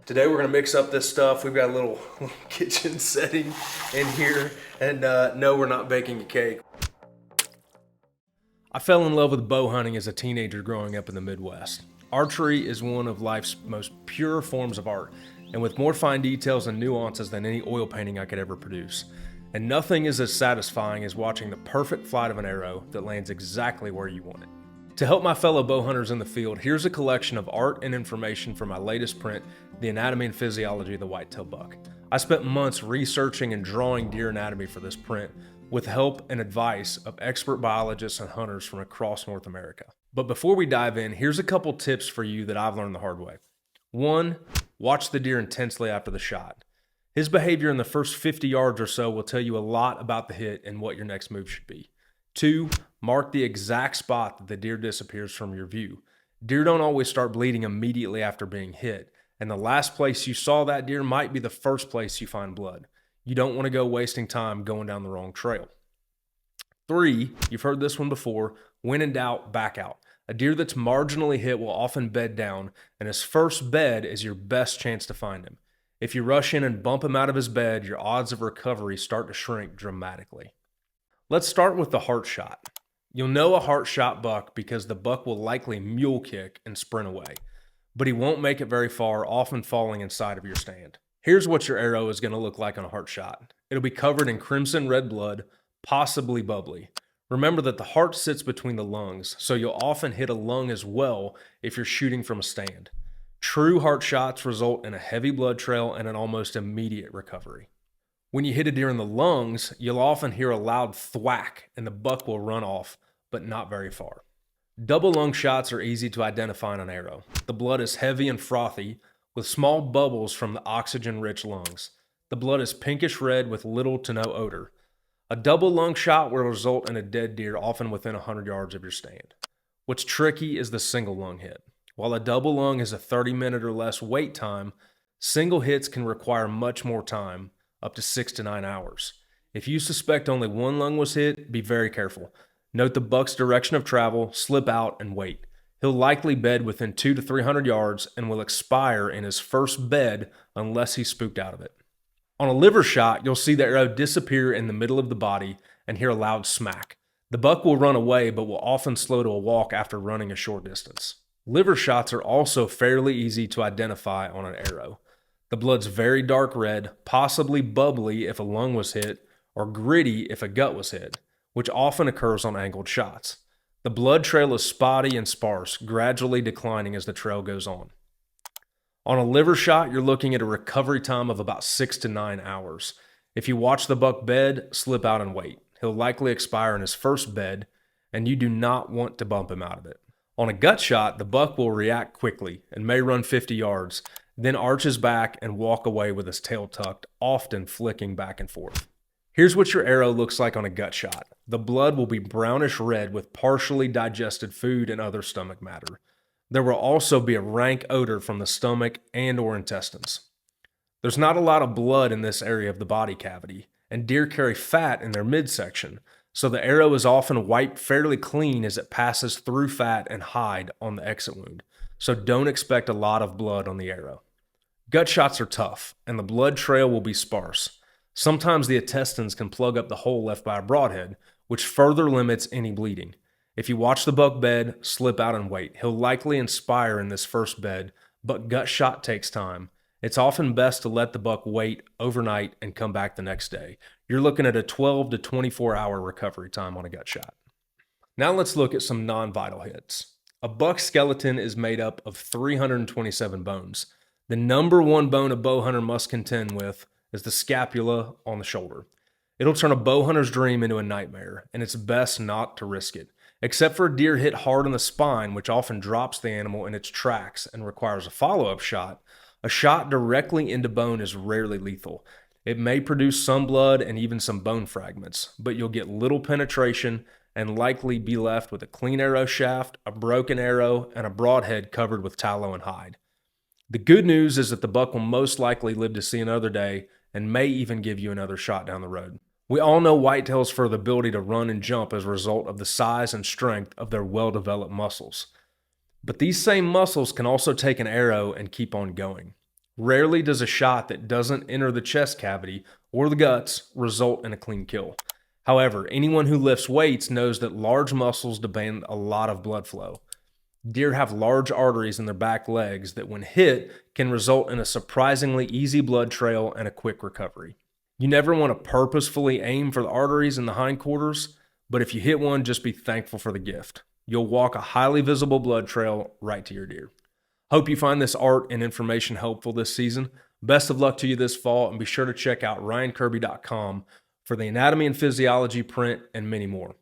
Today we're gonna mix up this stuff. We've got a little kitchen setting in here, and no, we're not baking a cake. I fell in love with bow hunting as a teenager growing up in the Midwest. Archery is one of life's most pure forms of art, and with more fine details and nuances than any oil painting I could ever produce. And nothing is as satisfying as watching the perfect flight of an arrow that lands exactly where you want it. To help my fellow bow hunters in the field, here's a collection of art and information from my latest print, The Anatomy and Physiology of the Whitetail Buck. I spent months researching and drawing deer anatomy for this print, with help and advice of expert biologists and hunters from across North America. But before we dive in, here's a couple tips for you that I've learned the hard way. 1. Watch the deer intensely after the shot. His behavior in the first 50 yards or so will tell you a lot about the hit and what your next move should be. 2. Mark the exact spot that the deer disappears from your view. Deer don't always start bleeding immediately after being hit, and the last place you saw that deer might be the first place you find blood. You don't want to go wasting time going down the wrong trail. 3, you've heard this one before, when in doubt, back out. A deer that's marginally hit will often bed down, and his first bed is your best chance to find him. If you rush in and bump him out of his bed, your odds of recovery start to shrink dramatically. Let's start with the heart shot. You'll know a heart shot buck because the buck will likely mule kick and sprint away, but he won't make it very far, often falling inside of your stand. Here's what your arrow is going to look like on a heart shot. It'll be covered in crimson red blood, possibly bubbly. Remember that the heart sits between the lungs, so you'll often hit a lung as well if you're shooting from a stand. True heart shots result in a heavy blood trail and an almost immediate recovery. When you hit a deer in the lungs, you'll often hear a loud thwack and the buck will run off, but not very far. Double lung shots are easy to identify on an arrow. The blood is heavy and frothy, with small bubbles from the oxygen-rich lungs. The blood is pinkish red with little to no odor. A double lung shot will result in a dead deer often within 100 yards of your stand. What's tricky is the single lung hit. While a double lung is a 30-minute or less wait time, single hits can require much more time, up to 6 to 9 hours. If you suspect only one lung was hit, be very careful. Note the buck's direction of travel, slip out, and wait. He'll likely bed within 200 to 300 yards and will expire in his first bed unless he's spooked out of it. On a liver shot, you'll see the arrow disappear in the middle of the body and hear a loud smack. The buck will run away but will often slow to a walk after running a short distance. Liver shots are also fairly easy to identify on an arrow. The blood's very dark red, possibly bubbly if a lung was hit, or gritty if a gut was hit, which often occurs on angled shots. The blood trail is spotty and sparse, gradually declining as the trail goes on. On a liver shot, you're looking at a recovery time of about 6 to 9 hours. If you watch the buck bed, slip out and wait. He'll likely expire in his first bed, and you do not want to bump him out of it. On a gut shot, the buck will react quickly and may run 50 yards, then arch his back and walk away with his tail tucked, often flicking back and forth. Here's what your arrow looks like on a gut shot. The blood will be brownish red with partially digested food and other stomach matter. There will also be a rank odor from the stomach and or intestines. There's not a lot of blood in this area of the body cavity, and deer carry fat in their midsection, so the arrow is often wiped fairly clean as it passes through fat and hide on the exit wound, so don't expect a lot of blood on the arrow. Gut shots are tough, and the blood trail will be sparse. Sometimes the intestines can plug up the hole left by a broadhead, which further limits any bleeding. If you watch the buck bed, slip out and wait. He'll likely inspire in this first bed, but gut shot takes time. It's often best to let the buck wait overnight and come back the next day. You're looking at a 12 to 24 hour recovery time on a gut shot. Now let's look at some non-vital hits. A buck's skeleton is made up of 327 bones. The number one bone a bow hunter must contend with is the scapula on the shoulder. It'll turn a bow hunter's dream into a nightmare, and it's best not to risk it. Except for a deer hit hard in the spine, which often drops the animal in its tracks and requires a follow-up shot, a shot directly into bone is rarely lethal. It may produce some blood and even some bone fragments, but you'll get little penetration and likely be left with a clean arrow shaft, a broken arrow, and a broadhead covered with tallow and hide. The good news is that the buck will most likely live to see another day and may even give you another shot down the road. We all know whitetails for the ability to run and jump as a result of the size and strength of their well-developed muscles. But these same muscles can also take an arrow and keep on going. Rarely does a shot that doesn't enter the chest cavity or the guts result in a clean kill. However, anyone who lifts weights knows that large muscles demand a lot of blood flow. Deer have large arteries in their back legs that, when hit, can result in a surprisingly easy blood trail and a quick recovery. You never want to purposefully aim for the arteries in the hindquarters, but if you hit one, just be thankful for the gift. You'll walk a highly visible blood trail right to your deer. Hope you find this art and information helpful this season. Best of luck to you this fall, and be sure to check out ryankirby.com for the anatomy and physiology print and many more.